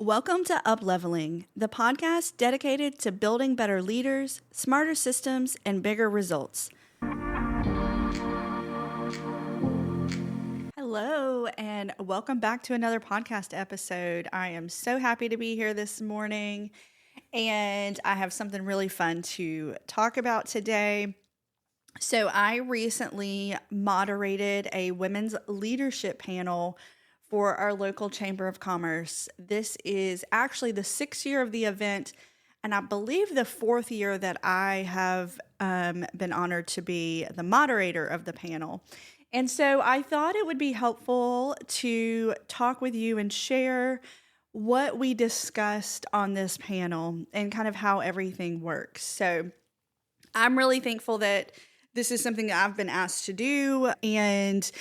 Welcome to Upleveling, the podcast dedicated to building better leaders, smarter systems, and bigger results. Hello, and welcome back to another podcast episode. I am so happy to be here this morning, and I have something really fun to talk about today. So, I recently moderated a women's leadership panel for our local Chamber of Commerce. This is actually the 6th year of the event, and I believe the 4th year that I have been honored to be the moderator of the panel. And so I thought it would be helpful to talk with you and share what we discussed on this panel and kind of how everything works. So I'm really thankful that this is something that I've been asked to do, and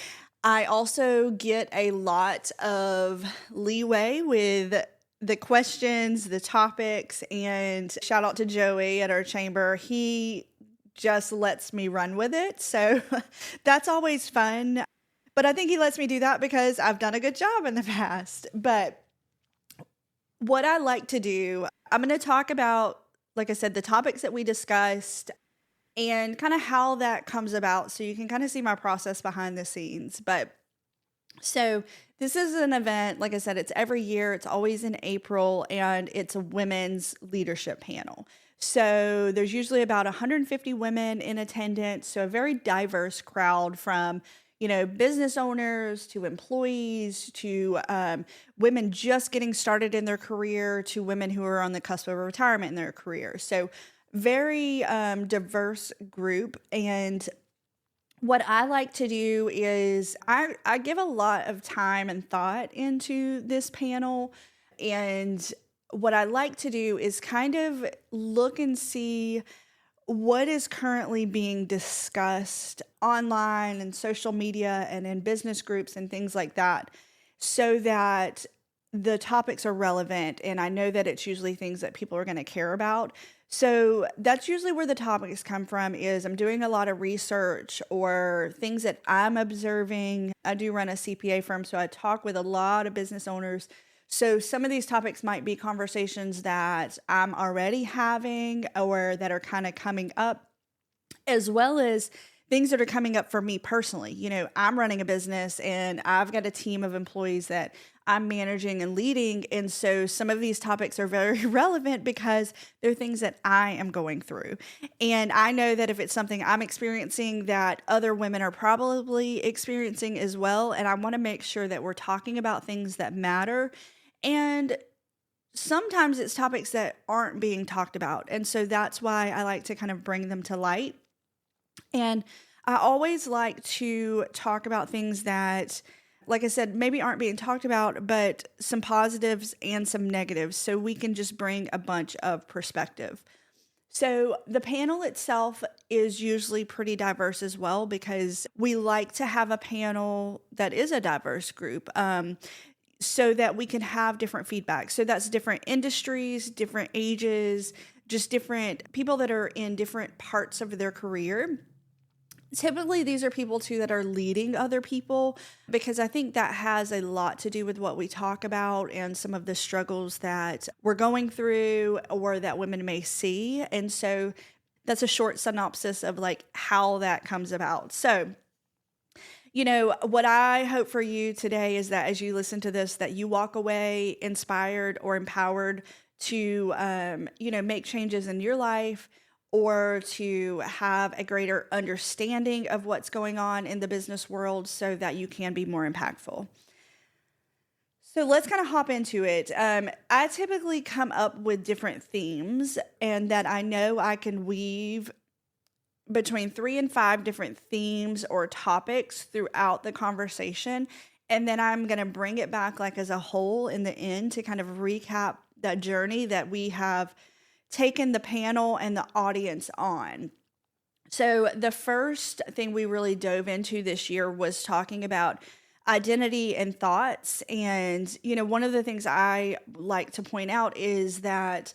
I also get a lot of leeway with the questions, the topics, and shout out to Joey at our chamber. He just lets me run with it. So that's always fun. But I think he lets me do that because I've done a good job in the past. But what I like to do, I'm going to talk about, like I said, the topics that we discussed and kind of how that comes about, so you can kind of see my process behind the scenes. But so this is an event, like I said, it's every year, it's always in April, and it's a women's leadership panel. So there's usually about 150 women in attendance, so a very diverse crowd from, business owners to employees to women just getting started in their career to women who are on the cusp of retirement in their career. So very diverse group. And what I like to do is I give a lot of time and thought into this panel. And what I like to do is kind of look and see what is currently being discussed online and social media and in business groups and things like that, so that the topics are relevant. And I know that it's usually things that people are going to care about. So that's usually where the topics come from, is I'm doing a lot of research or things that I'm observing. I do run a CPA firm, so I talk with a lot of business owners. So some of these topics might be conversations that I'm already having or that are kind of coming up, as well as things that are coming up for me personally. I'm running a business and I've got a team of employees that I'm managing and leading. And so some of these topics are very relevant because they're things that I am going through. And I know that if it's something I'm experiencing, that other women are probably experiencing as well. And I want to make sure that we're talking about things that matter. And sometimes it's topics that aren't being talked about. And so that's why I like to kind of bring them to light. And I always like to talk about things that, like I said, maybe aren't being talked about, but some positives and some negatives, so we can just bring a bunch of perspective. So the panel itself is usually pretty diverse as well, because we like to have a panel that is a diverse group, so that we can have different feedback. So that's different industries, different ages, just different people that are in different parts of their career. Typically, these are people too that are leading other people, because I think that has a lot to do with what we talk about and some of the struggles that we're going through or that women may see. And so that's a short synopsis of like how that comes about. So, what I hope for you today is that as you listen to this, that you walk away inspired or empowered to, make changes in your life, or to have a greater understanding of what's going on in the business world so that you can be more impactful. So let's kind of hop into it. I typically come up with different themes, and that I know I can weave between 3 and 5 different themes or topics throughout the conversation. And then I'm going to bring it back like as a whole in the end to kind of recap that journey that we have taken the panel and the audience on. So the first thing we really dove into this year was talking about identity and thoughts. And, one of the things I like to point out is that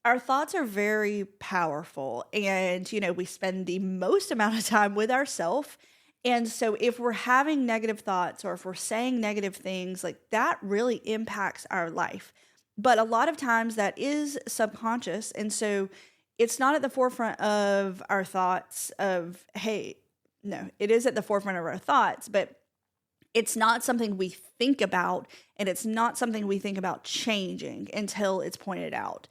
our thoughts are very powerful, and, we spend the most amount of time with ourselves. And so if we're having negative thoughts or if we're saying negative things, like that really impacts our life. But a lot of times that is subconscious. And so it's not at the forefront of our thoughts of, hey, no, it is at the forefront of our thoughts, but it's not something we think about, and it's not something we think about changing until it's pointed out.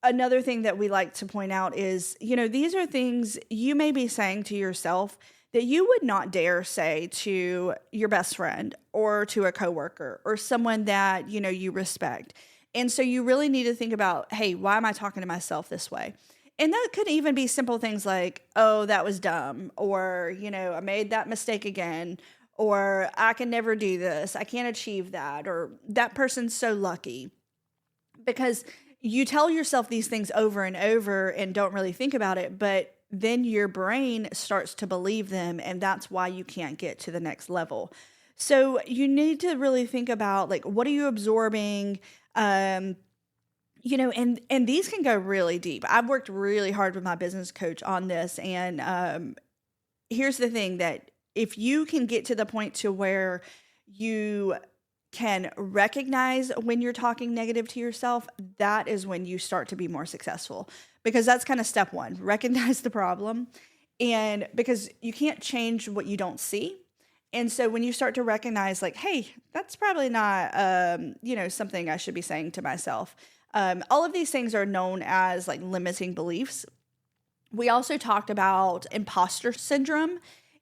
Another thing that we like to point out is, these are things you may be saying to yourself that you would not dare say to your best friend or to a coworker or someone that, you respect. And so you really need to think about, hey, why am I talking to myself this way? And that could even be simple things like, oh, that was dumb, or, I made that mistake again, or I can never do this, I can't achieve that, or that person's so lucky. Because you tell yourself these things over and over and don't really think about it, but then your brain starts to believe them, and that's why you can't get to the next level. So you need to really think about, like, what are you absorbing? And these can go really deep. I've worked really hard with my business coach on this, and here's the thing, that if you can get to the point to where you can recognize when you're talking negative to yourself, that is when you start to be more successful, because that's kind of step one. Recognize the problem, and because you can't change what you don't see. And so when you start to recognize, like, hey, that's probably not, something I should be saying to myself. All of these things are known as like limiting beliefs. We also talked about imposter syndrome.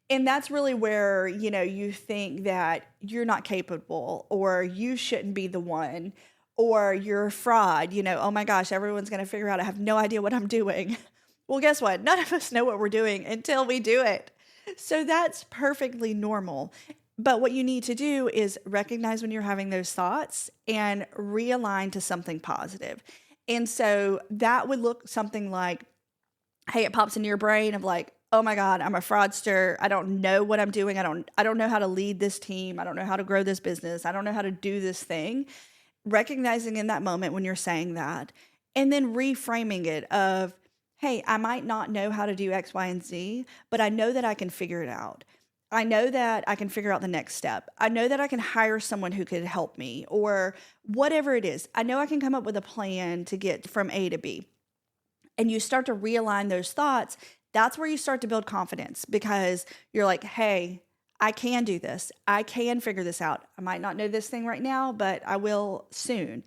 And that's really where, you think that you're not capable, or you shouldn't be the one, or you're a fraud. Oh my gosh, everyone's going to figure out I have no idea what I'm doing. Well, guess what? None of us know what we're doing until we do it. So that's perfectly normal. But what you need to do is recognize when you're having those thoughts and realign to something positive. And so that would look something like, hey, it pops into your brain of like, oh my God, I'm a fraudster. I don't know what I'm doing. I don't know how to lead this team. I don't know how to grow this business. I don't know how to do this thing. Recognizing in that moment when you're saying that, and then reframing it of, hey, I might not know how to do X, Y, and Z, but I know that I can figure it out. I know that I can figure out the next step. I know that I can hire someone who could help me, or whatever it is. I know I can come up with a plan to get from A to B. And you start to realign those thoughts. That's where you start to build confidence, because you're like, hey, I can do this. I can figure this out. I might not know this thing right now, but I will soon.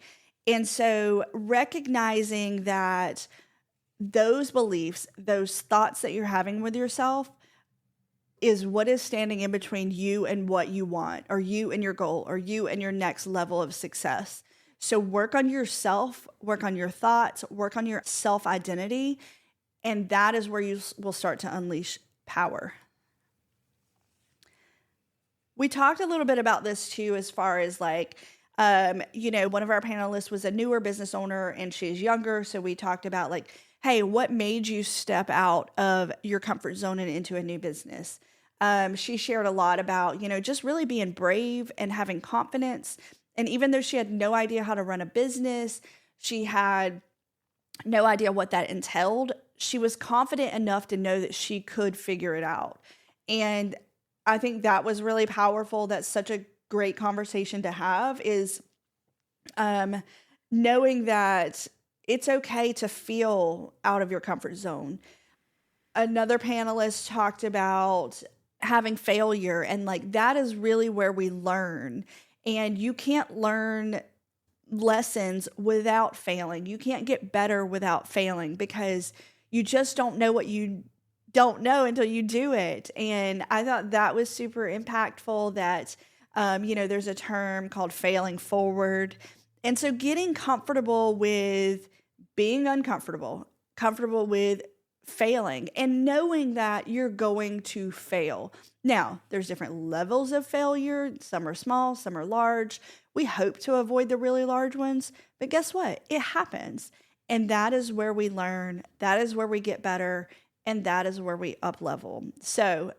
And so recognizing that those beliefs, those thoughts that you're having with yourself, is what is standing in between you and what you want, or you and your goal, or you and your next level of success. So work on yourself, work on your thoughts, work on your self-identity, and that is where you will start to unleash power. We talked a little bit about this too, as far as like, one of our panelists was a newer business owner and she's younger. So we talked about like, hey, what made you step out of your comfort zone and into a new business? She shared a lot about, just really being brave and having confidence. And even though she had no idea how to run a business, she had no idea what that entailed, she was confident enough to know that she could figure it out. And I think that was really powerful. That's such a great conversation to have, is knowing that it's okay to feel out of your comfort zone. Another panelist talked about having failure, and like that is really where we learn. And you can't learn lessons without failing. You can't get better without failing, because you just don't know what you don't know until you do it. And I thought that was super impactful, that, there's a term called failing forward. And so getting comfortable with being uncomfortable, comfortable with failing, and knowing that you're going to fail. Now, there's different levels of failure. Some are small, some are large. We hope to avoid the really large ones, but guess what? It happens. And that is where we learn. That is where we get better. And that is where we up level. So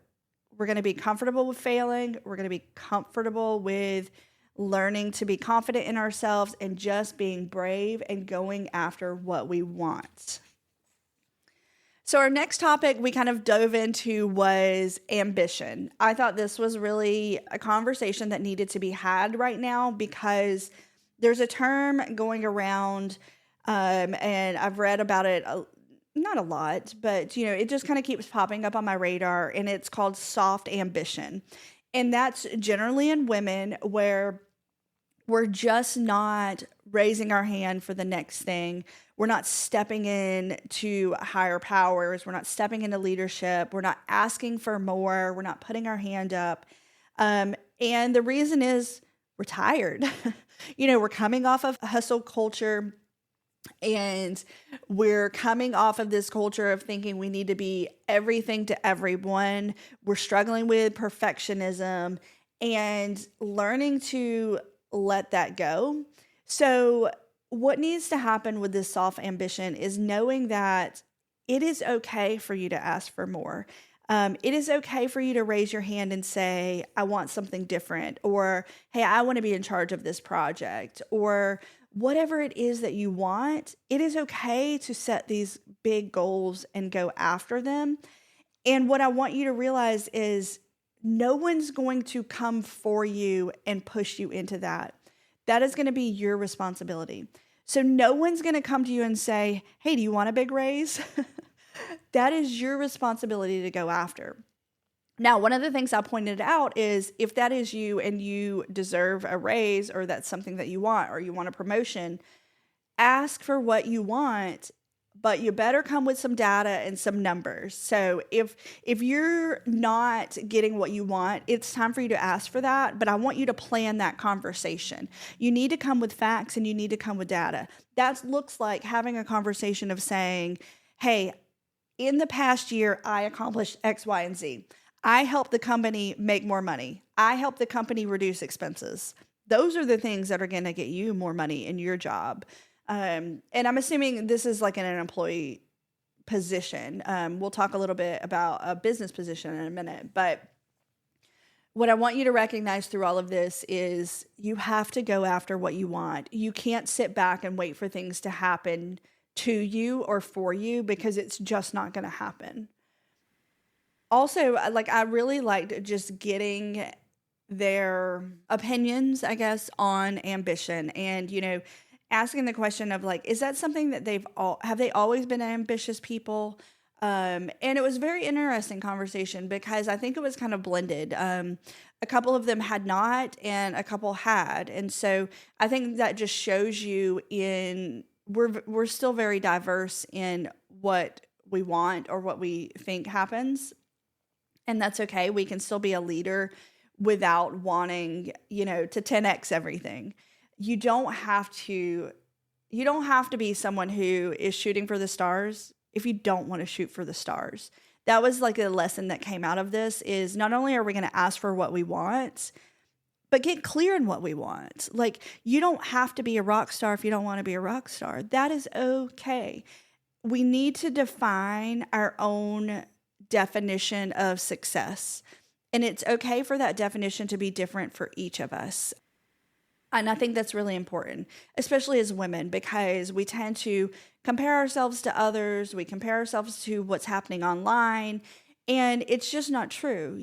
we're going to be comfortable with failing. We're going to be comfortable with learning to be confident in ourselves and just being brave and going after what we want. So our next topic we kind of dove into was ambition. I thought this was really a conversation that needed to be had right now, because There's a term going around, and I've read about it, not a lot, but it just kind of keeps popping up on my radar, and it's called soft ambition. And that's generally in women where we're just not raising our hand for the next thing. We're not stepping in to higher powers. We're not stepping into leadership. We're not asking for more. We're not putting our hand up. And the reason is we're tired. We're coming off of hustle culture, and we're coming off of this culture of thinking we need to be everything to everyone. We're struggling with perfectionism and learning to let that go. So what needs to happen with this soft ambition is knowing that it is okay for you to ask for more. It is okay for you to raise your hand and say, I want something different, or, hey, I want to be in charge of this project, or whatever it is that you want. It is okay to set these big goals and go after them. And what I want you to realize is no one's going to come for you and push you into that. That is going to be your responsibility. So no one's going to come to you and say, hey, do you want a big raise? That is your responsibility to go after. Now, one of the things I pointed out is if that is you and you deserve a raise, or that's something that you want, or you want a promotion, ask for what you want, but you better come with some data and some numbers. So if you're not getting what you want, it's time for you to ask for that, but I want you to plan that conversation. You need to come with facts and you need to come with data. That looks like having a conversation of saying, hey, in the past year, I accomplished X, Y, and Z. I helped the company make more money. I helped the company reduce expenses. Those are the things that are going to get you more money in your job. And I'm assuming this is like in an employee position. We'll talk a little bit about a business position in a minute. But what I want you to recognize through all of this is you have to go after what you want. You can't sit back and wait for things to happen to you or for you, because it's just not going to happen. Also, I really liked just getting their opinions, I guess, on ambition, and, asking the question of is that something that have they always been ambitious people? And it was a very interesting conversation because I think it was kind of blended. A couple of them had not, and a couple had. And so I think that just shows you we're still very diverse in what we want or what we think happens. And that's okay. We can still be a leader without wanting, to 10x everything. You don't have to be someone who is shooting for the stars if you don't want to shoot for the stars. That was a lesson that came out of this is not only are we going to ask for what we want, but get clear in what we want. You don't have to be a rock star if you don't want to be a rock star. That is okay. We need to define our own definition of success. And it's okay for that definition to be different for each of us. And I think that's really important, especially as women, because we tend to compare ourselves to others. We compare ourselves to what's happening online. And it's just not true.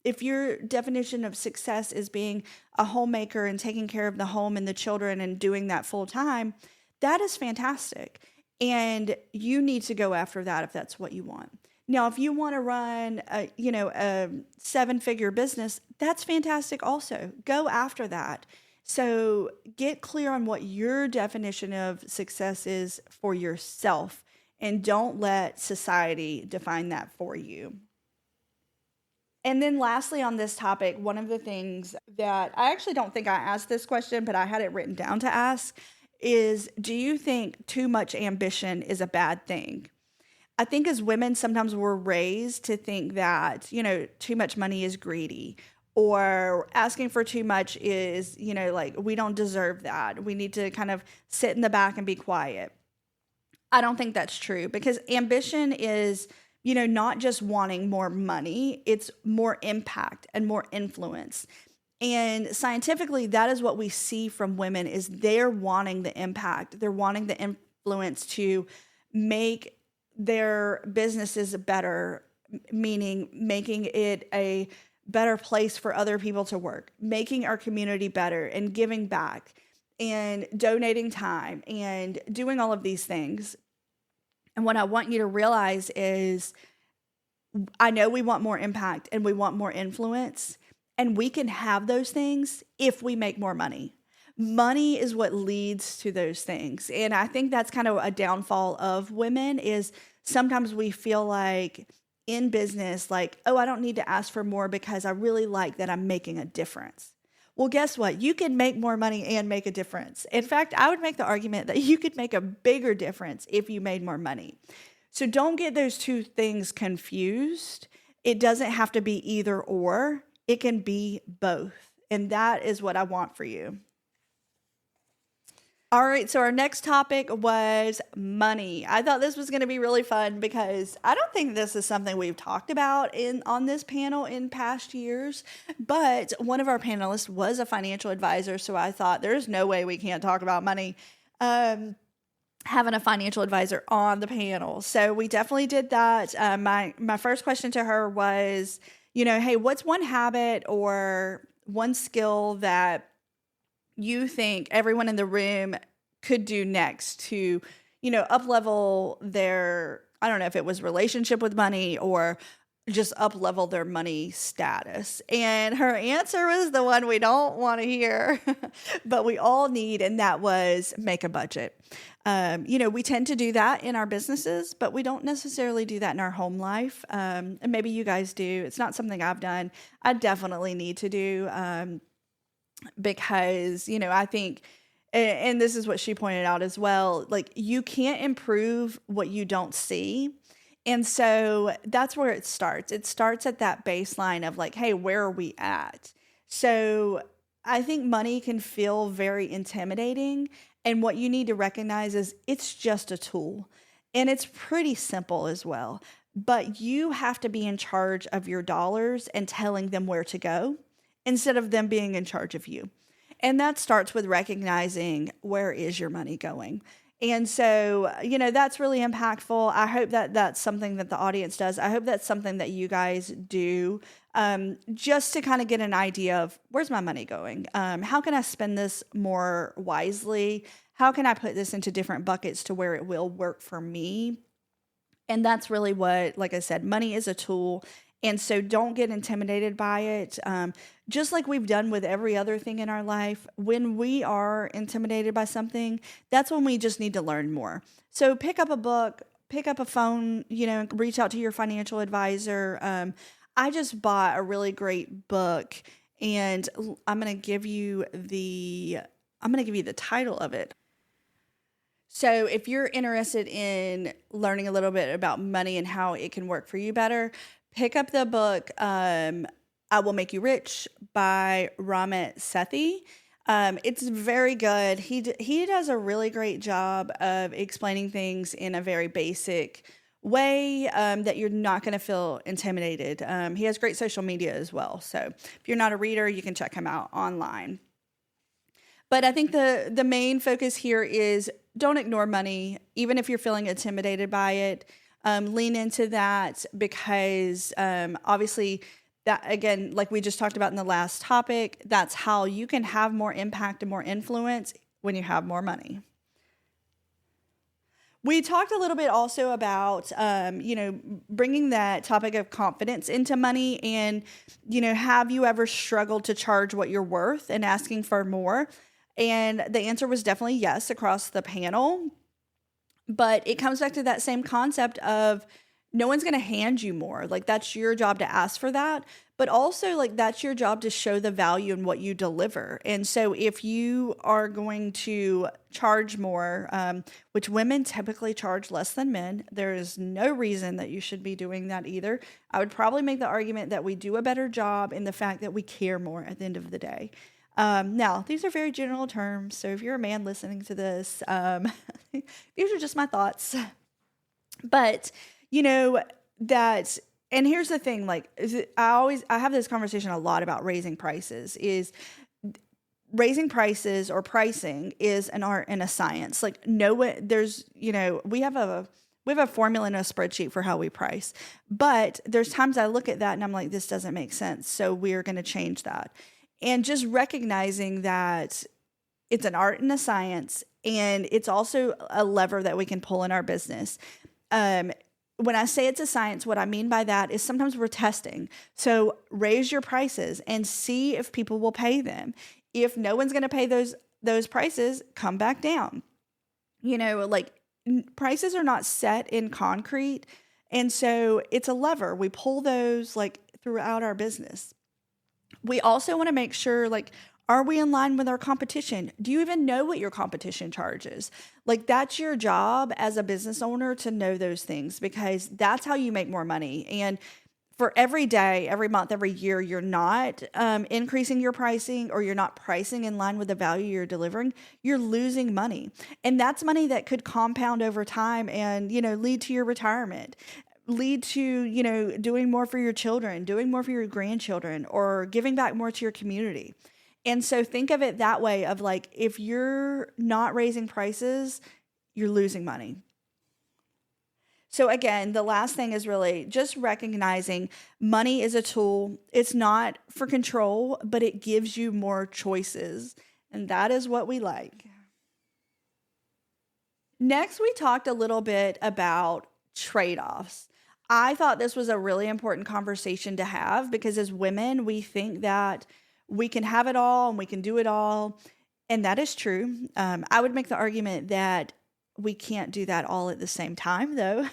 If your definition of success is being a homemaker and taking care of the home and the children and doing that full time, that is fantastic. And you need to go after that if that's what you want. Now, if you want to run a 7-figure business, that's fantastic also. Go after that. So get clear on what your definition of success is for yourself, and don't let society define that for you. And then lastly on this topic, one of the things that I actually don't think I asked this question, but I had it written down to ask is, do you think too much ambition is a bad thing? I think as women, sometimes we're raised to think that, too much money is greedy, or asking for too much is, we don't deserve that. We need to kind of sit in the back and be quiet. I don't think that's true, because ambition is, not just wanting more money, it's more impact and more influence. And scientifically, that is what we see from women is they're wanting the impact. They're wanting the influence to make their businesses better, meaning making it a better place for other people to work, making our community better and giving back. and donating time and doing all of these things. And what I want you to realize is I know we want more impact and we want more influence, and we can have those things if we make more money. Money is what leads to those things. And I think that's kind of a downfall of women is sometimes we feel like in business, like, oh, I don't need to ask for more because I really like that I'm making a difference. Well, guess what? You can make more money and make a difference. In fact, I would make the argument that you could make a bigger difference if you made more money. So don't get those two things confused. It doesn't have to be either or. It can be both. And that is what I want for you. All right, so our next topic was money. I thought this was going to be really fun because I don't think this is something we've talked about on this panel in past years, but one of our panelists was a financial advisor, so I thought there's no way we can't talk about money. Having a financial advisor on the panel. So we definitely did that. My first question to her was, hey, what's one habit or one skill that you think everyone in the room could do next to, up-level their, I don't know if it was relationship with money or just up-level their money status. And her answer was the one we don't want to hear, but we all need, and that was make a budget. We tend to do that in our businesses, but we don't necessarily do that in our home life. And maybe you guys do. It's not something I've done. I definitely need to do, because, I think, and this is what she pointed out as well, like you can't improve what you don't see. And so that's where it starts. It starts at that baseline of like, hey, where are we at? So I think money can feel very intimidating. And what you need to recognize is it's just a tool. And it's pretty simple as well. But you have to be in charge of your dollars and telling them where to go instead of them being in charge of you. And that starts with recognizing where is your money going. And so, that's really impactful. I hope that that's something that the audience does. I hope that's something that you guys do, just to kind of get an idea of where's my money going? How can I spend this more wisely? How can I put this into different buckets to where it will work for me? And that's really what, like I said, money is a tool. And so don't get intimidated by it. Just like we've done with every other thing in our life, when we are intimidated by something, that's when we just need to learn more. So pick up a book, pick up a phone, reach out to your financial advisor. I just bought a really great book, and I'm going to give you the title of it. So if you're interested in learning a little bit about money and how it can work for you better, pick up the book, I Will Make You Rich by Ramit Sethi. It's very good. He does a really great job of explaining things in a very basic way, that you're not going to feel intimidated. He has great social media as well. So if you're not a reader, you can check him out online. But I think the main focus here is don't ignore money, even if you're feeling intimidated by it. Lean into that because obviously that, again, like we just talked about in the last topic, that's how you can have more impact and more influence when you have more money. We talked a little bit also about, bringing that topic of confidence into money and, have you ever struggled to charge what you're worth and asking for more? And the answer was definitely yes across the panel. But it comes back to that same concept of no one's going to hand you more. Like that's your job to ask for that. But also like that's your job to show the value in what you deliver. And so if you are going to charge more, which women typically charge less than men, there is no reason that you should be doing that either. I would probably make the argument that we do a better job in the fact that we care more at the end of the day. Now, these are very general terms, so if you're a man listening to this, these are just my thoughts. But, that, and here's the thing, like, I have this conversation a lot about raising prices, is raising prices or pricing is an art and a science. Like, there's, we have a formula and a spreadsheet for how we price, but there's times I look at that and I'm like, this doesn't make sense, so we're going to change that. And just recognizing that It's an art and a science, and it's also a lever that we can pull in our business. When I say it's a science, what I mean by that is sometimes we're testing. So raise your prices and see if people will pay them. If no one's going to pay those prices, come back down. Like prices are not set in concrete. And so it's a lever. We pull those like throughout our business. We also want to make sure, like, are we in line with our competition? Do you even know what your competition charges? Like, that's your job as a business owner to know those things, because that's how you make more money. And for every day, every month, every year, you're not increasing your pricing, or you're not pricing in line with the value you're delivering, you're losing money. And that's money that could compound over time and, lead to your retirement, lead to, doing more for your children, doing more for your grandchildren, or giving back more to your community. And so think of it that way, of like, if you're not raising prices, you're losing money. So again, the last thing is really just recognizing money is a tool. It's not for control, but it gives you more choices. And that is what we like. Next, we talked a little bit about trade-offs. I thought this was a really important conversation to have, because as women, we think that we can have it all and we can do it all. And that is true. I would make the argument that we can't do that all at the same time, though,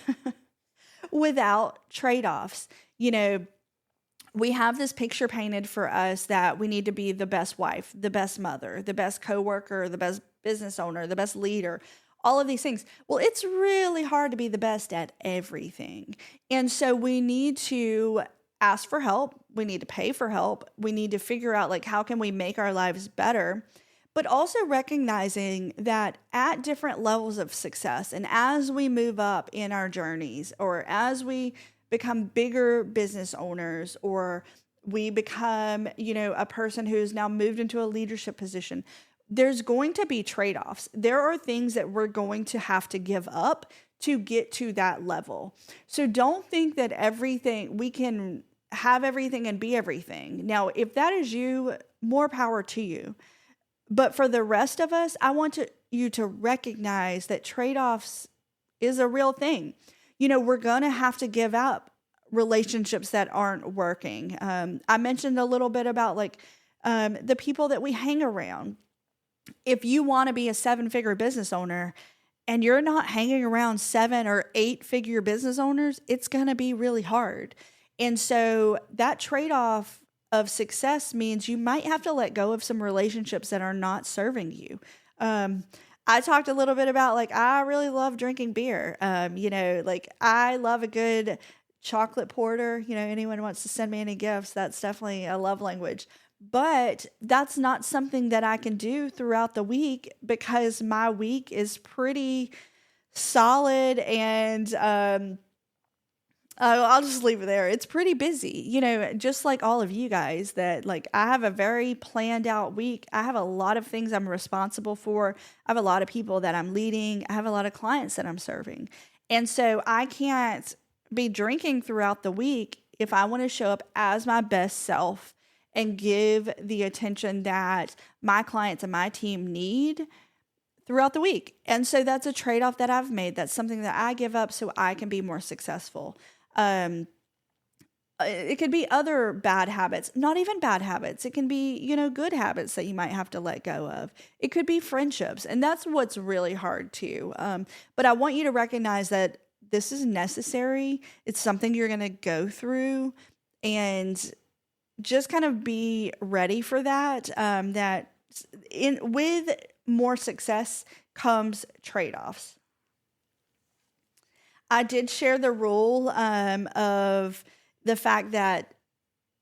without trade-offs. We have this picture painted for us that we need to be the best wife, the best mother, the best coworker, the best business owner, the best leader, all of these things. Well, it's really hard to be the best at everything. And so we need to ask for help. We need to pay for help. We need to figure out, like, how can we make our lives better? But also recognizing that at different levels of success, and as we move up in our journeys, or as we become bigger business owners, or we become, a person who's now moved into a leadership position, there's going to be trade-offs. There are things that we're going to have to give up to get to that level. So don't think that we can have everything and be everything. Now, if that is you, more power to you. But for the rest of us, I want you to recognize that trade-offs is a real thing. We're going to have to give up relationships that aren't working. I mentioned a little bit about the people that we hang around. If you want to be a 7-figure business owner and you're not hanging around 7 or 8-figure business owners, it's going to be really hard. And so that trade-off of success means you might have to let go of some relationships that are not serving you. I talked a little bit about, I really love drinking beer. I love a good chocolate porter. Anyone wants to send me any gifts, that's definitely a love language. But that's not something that I can do throughout the week, because my week is pretty solid, and I'll just leave it there. It's pretty busy, just like all of you guys, that I have a very planned out week. I have a lot of things I'm responsible for. I have a lot of people that I'm leading. I have a lot of clients that I'm serving. And so I can't be drinking throughout the week if I want to show up as my best self and give the attention that my clients and my team need throughout the week. And so that's a trade-off that I've made. That's something that I give up so I can be more successful. It could be other bad habits, not even bad habits. It can be, good habits that you might have to let go of. It could be friendships. And that's what's really hard too. But I want you to recognize that this is necessary. It's something you're going to go through, and just kind of be ready for that. With more success comes trade-offs. I did share the rule of the fact that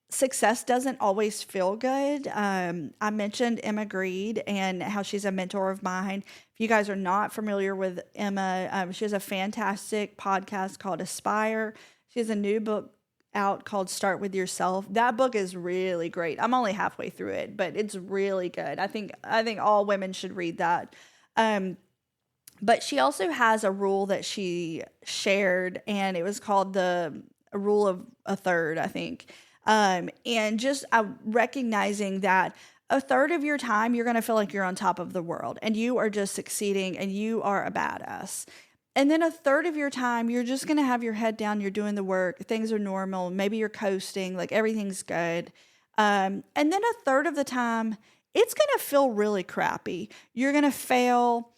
success doesn't always feel good. I mentioned Emma Greed and how she's a mentor of mine. If you guys are not familiar with Emma, she has a fantastic podcast called Aspire. She has a new book out called Start With Yourself. That book is really great. I'm only halfway through it, but it's really good. I think all women should read that. But she also has a rule that she shared, and it was called the rule of a third, I think. And just recognizing that a third of your time, you're going to feel like you're on top of the world and you are just succeeding and you are a badass. And then a third of your time, you're just going to have your head down. You're doing the work. Things are normal. Maybe you're coasting, like everything's good. And then a third of the time, it's going to feel really crappy. You're going to fail.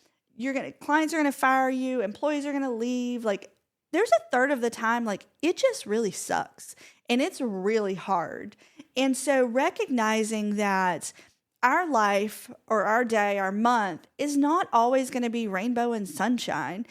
Clients are going to fire you. Employees are going to leave. Like there's a third of the time, like it just really sucks and it's really hard. And so recognizing that our life or our day, our month is not always going to be rainbow and sunshine,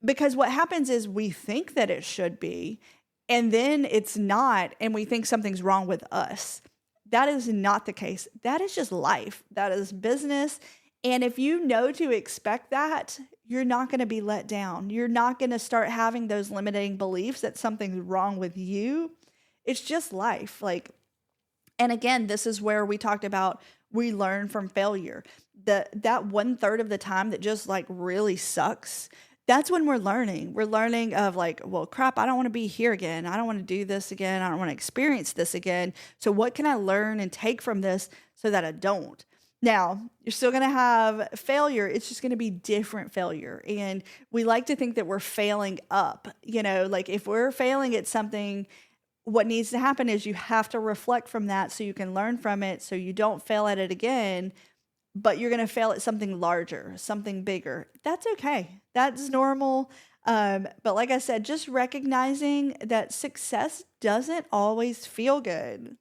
because what happens is we think that it should be, and then it's not, and we think something's wrong with us. That is not the case. That is just life. That is business. And if you know to expect that, you're not going to be let down. You're not going to start having those limiting beliefs that something's wrong with you. It's just life. And again, this is where we talked about we learn from failure. That 1/3 of the time that just like really sucks, that's when we're learning. We're learning of like, well, crap, I don't want to be here again. I don't want to do this again. I don't want to experience this again. So what can I learn and take from this so that I don't? Now, you're still going to have failure. It's just going to be different failure. And we like to think that we're failing up. Like if we're failing at something, what needs to happen is you have to reflect from that so you can learn from it so you don't fail at it again, but you're going to fail at something larger, something bigger. That's okay. That's normal. But like I said, just recognizing that success doesn't always feel good.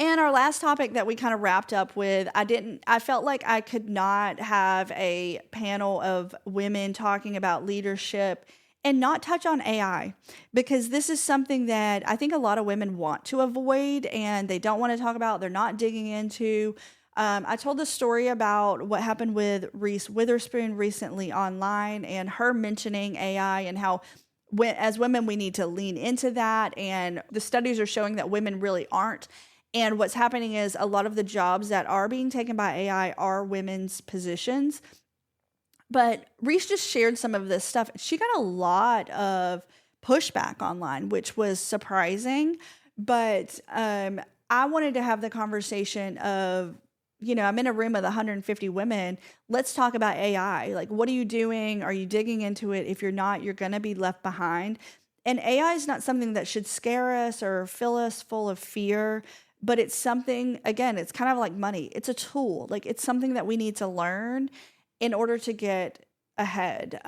And our last topic that we kind of wrapped up with, I felt like I could not have a panel of women talking about leadership and not touch on AI, because this is something that I think a lot of women want to avoid and they don't want to talk about, they're not digging into. I told the story about what happened with Reese Witherspoon recently online and her mentioning AI and how as women, we need to lean into that. And the studies are showing that women really aren't. And what's happening is a lot of the jobs that are being taken by AI are women's positions. But Reese just shared some of this stuff. She got a lot of pushback online, which was surprising. But I wanted to have the conversation of, I'm in a room with 150 women. Let's talk about AI. Like, what are you doing? Are you digging into it? If you're not, you're going to be left behind. And AI is not something that should scare us or fill us full of fear. But it's something, again, it's kind of like money. It's a tool. Like it's something that we need to learn in order to get ahead.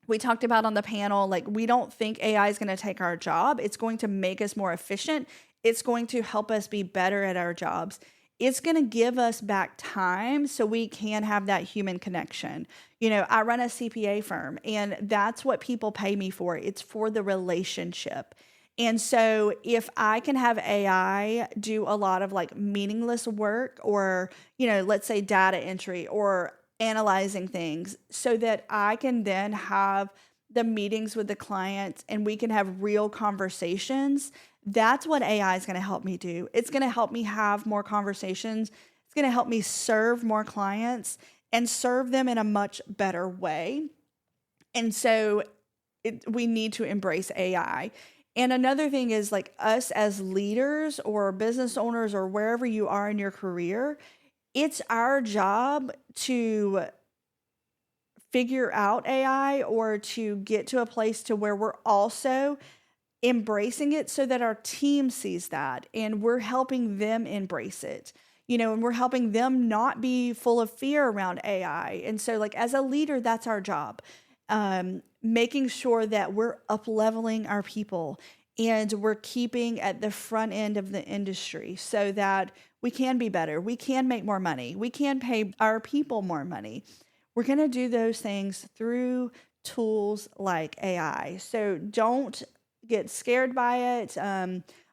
We talked about on the panel, like we don't think AI is going to take our job. It's going to make us more efficient. It's going to help us be better at our jobs. It's going to give us back time so we can have that human connection. I run a CPA firm and that's what people pay me for. It's for the relationship. And so if I can have AI do a lot of like meaningless work or, let's say data entry or analyzing things so that I can then have the meetings with the clients and we can have real conversations, that's what AI is going to help me do. It's going to help me have more conversations. It's going to help me serve more clients and serve them in a much better way. And so we need to embrace AI. And another thing is like us as leaders or business owners or wherever you are in your career, it's our job to figure out AI or to get to a place to where we're also embracing it so that our team sees that and we're helping them embrace it, and we're helping them not be full of fear around AI. And so like as a leader, that's our job. Making sure that we're up-leveling our people and we're keeping at the front end of the industry so that we can be better. We can make more money. We can pay our people more money. We're going to do those things through tools like AI. So don't get scared by it.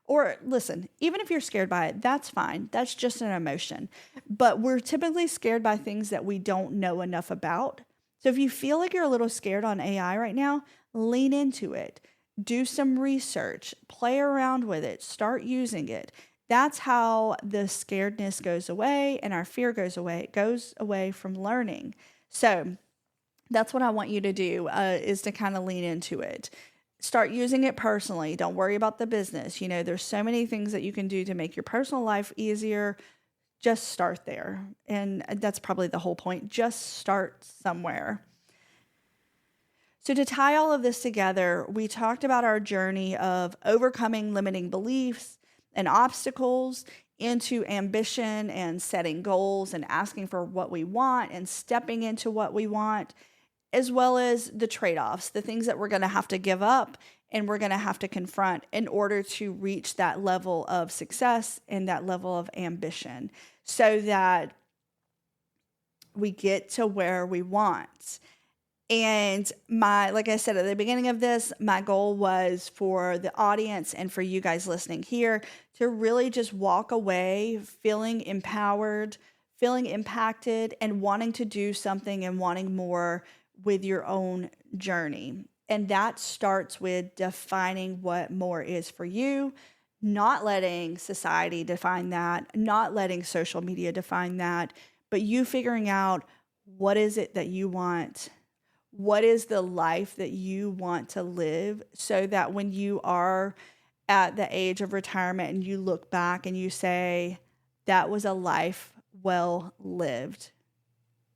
Or listen, even if you're scared by it, that's fine. That's just an emotion. But we're typically scared by things that we don't know enough about. So if you feel like you're a little scared on AI right now, lean into it. Do some research, play around with it, start using it. That's how the scaredness goes away and our fear goes away. It goes away from learning. So that's what I want you to do is to kind of lean into it. start using it personally. Don't worry about the business. There's so many things that you can do to make your personal life easier. Just start there. And that's probably the whole point. Just start somewhere. So to tie all of this together, we talked about our journey of overcoming limiting beliefs and obstacles into ambition and setting goals and asking for what we want and stepping into what we want, as well as the trade-offs, the things that we're going to have to give up and we're going to have to confront in order to reach that level of success and that level of ambition so that we get to where we want. And like I said at the beginning of this, my goal was for the audience and for you guys listening here to really just walk away feeling empowered, feeling impacted, and wanting to do something and wanting more with your own journey. And that starts with defining what more is for you, not letting society define that, not letting social media define that, but you figuring out what is it that you want. What is the life that you want to live so that when you are at the age of retirement and you look back and you say, that was a life well lived.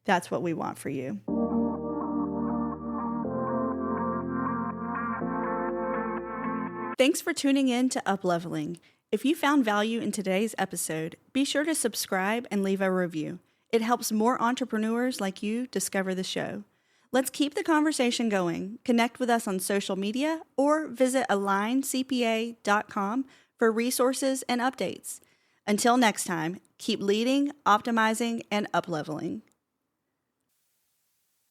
That's what we want for you. Thanks for tuning in to Upleveling. If you found value in today's episode, be sure to subscribe and leave a review. It helps more entrepreneurs like you discover the show. Let's keep the conversation going. Connect with us on social media or visit aligncpa.com for resources and updates. Until next time, keep leading, optimizing, and upleveling.